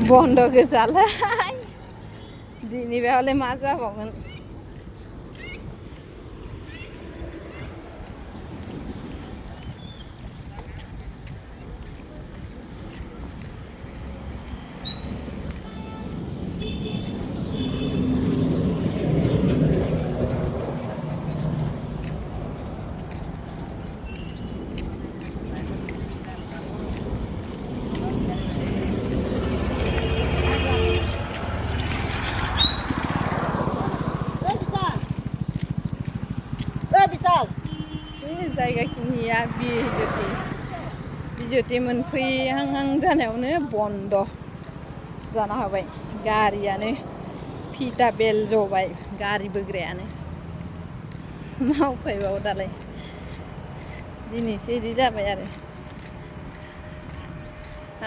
बन्द गोजालाय दिनैबा हले मा जाबावगोन जायगा खिनिया बिजुति मोनफैहां जानायावनो बन्द जाना होबाय गारियानो फिथा बेल जबाय गारि बोग्रायानो मा उफायबाव दालाय दिनैसो इदि जाबाय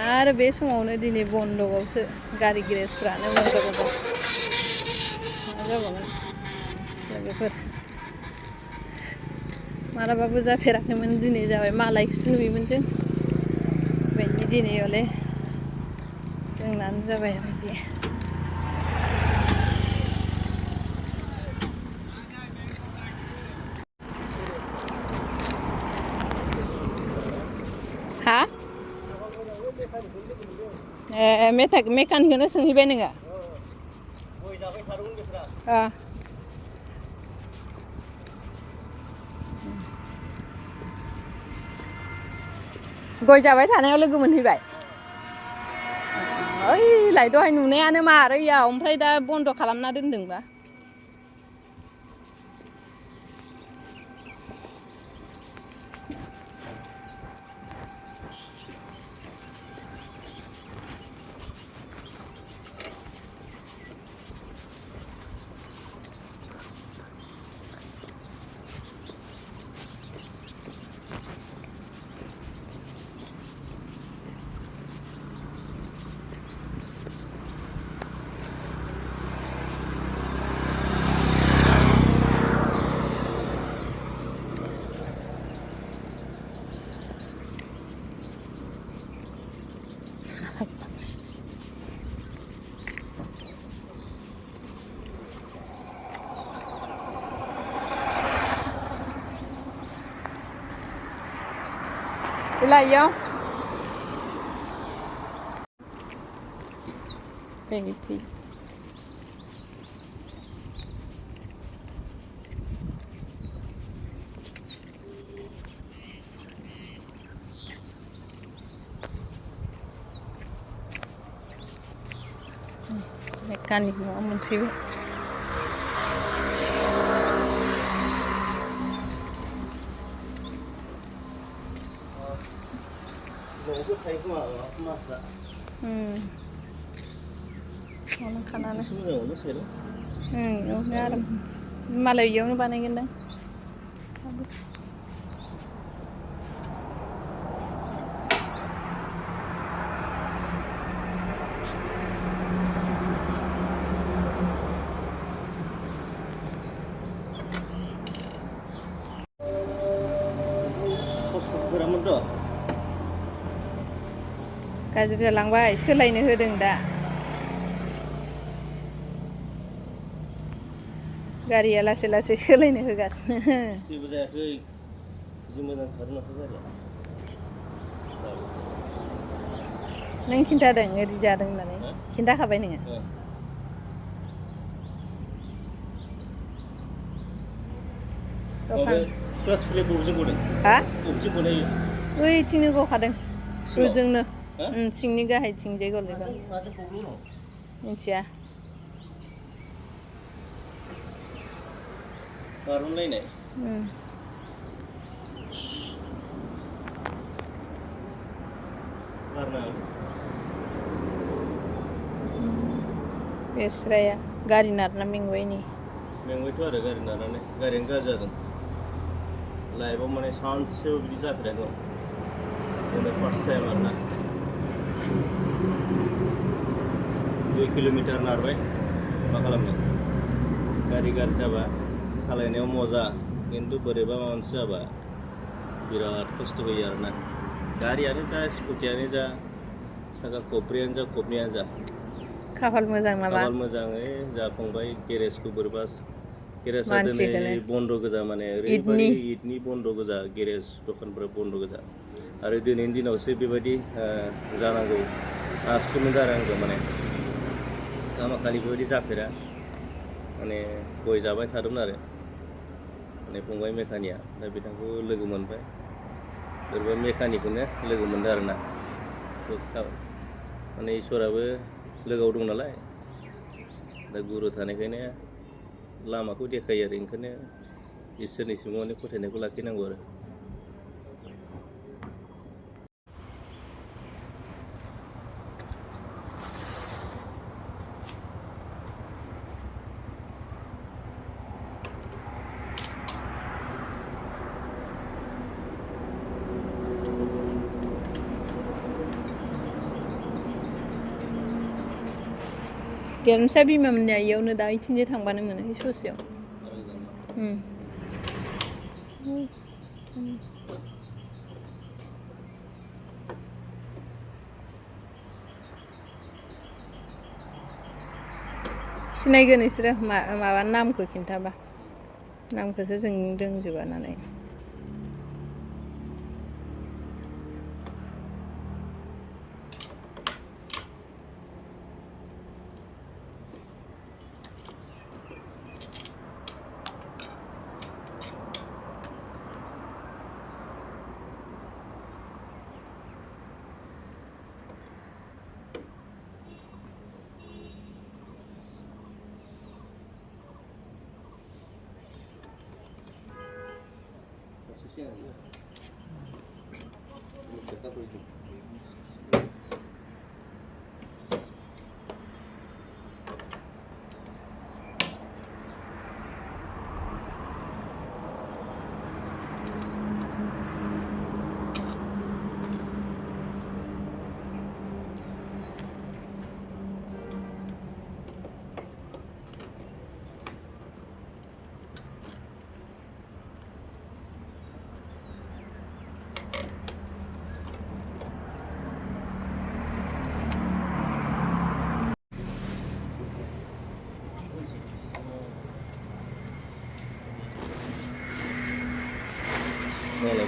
आरो बे समावनो दिनै बन्दबावसो गारि गेरेजफ्रानो बन्द गोजा मा जाबावगोन लोगोफोर मालाबाबो जाफेराखैमोन दिनै जाबाय मालायखौसो नुयोमोन जों बेनि दिनै हले जोंनानो जाबाय आरो बिदि हा मेकानिकखौनो सोंहैबाय नोङो गय जाबाय थानायाव लोगो मोनहैबाय ओइलाय दहाय नुनायानो मार ओइयाव ओमफ्राय दा बन्द खालामना दोनदोंबा Ilayo. Baby pig. Mekanik mau menview. Orang kanan. Ngaram. Malah yang banengin dah. गाज्रि जालांबाय सोलायनो होदों दा गारिया लासै लासै सोलायनो होगासिनो जेबो जायाखै जि मोजां खारनाखै गारिया नों खिन्थादों ओरै जादों होननानै खिन्थाखाबाय नोङो दखान क्लाच प्लेट बबेजों गदों हा बबेजों गनायो ओइथिंनो गखादों ओजोंनो सिंनि गाहायथिंजाय गोलैगोन माथो गब्लं दं मिथिया बारनलायनाय गारनाङा बेस्राया गारि नारना मेंबाय नै मेंबायथ' आरो गारि नारनानै गारियानो गाज्रि जादों लाइफआव माने सानसेयाव बिदि जाफेराखै दिनै फार्स्ट टाइम आरोना 2 किल'मिटार नारबाय मा खालामनो गारि गाज्रि जाबा सालायनायाव मजा खिन्थु बोरैबा माबा मोनसे जाबा बिराद खस्थ' होयो आरोना गारियानो जा स्कुटियानो जा साखा खब्रैयानो जा खबनैयानो जा खाफाल मोजां नामा खाफाल मोजाङै जाफुंबाय गेरेजखौ बोरैबा गेरेजआ दिनै मानसिखौनो बन्द' गोजा माने ओरैबायदि इदनि बन्द' गोजा गेरेज दखानफोरा बन्द' गोजा आरो दिनैनि दिनावसो बेबायदि जानांगौ आसुमोन जानांगौ माने गामाखालि बेबायदि जाफेरा माने गय जाबाय थादोंमोन आरो माने फंबाय मेकानिकआ दा बिथांखौ लोगो मोनबाय बोरैबा मेकानिकखौनो लोगो मोनदों आरोना माने इसोराबो लोगोआव दं नालाय दा गुरु थानायखायनो लामाखौ देखायो आरो ओंखायनो इसोरनि सिङाव माने फोथायनायखौ लाखिनांगौ आरो गेरेमसा बिमा मोननिया इयावनो दा इथिंजाय थांबानो मोनो इ ससेयाव सिनायगोन इसोरो माबा नामखौ खिन्थाबा नामखौसो जों रोंजोबा नालाय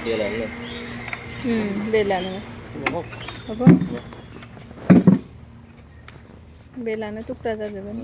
बेलानो बेलानो apa बेलानो थुख्रा जाजोबगोन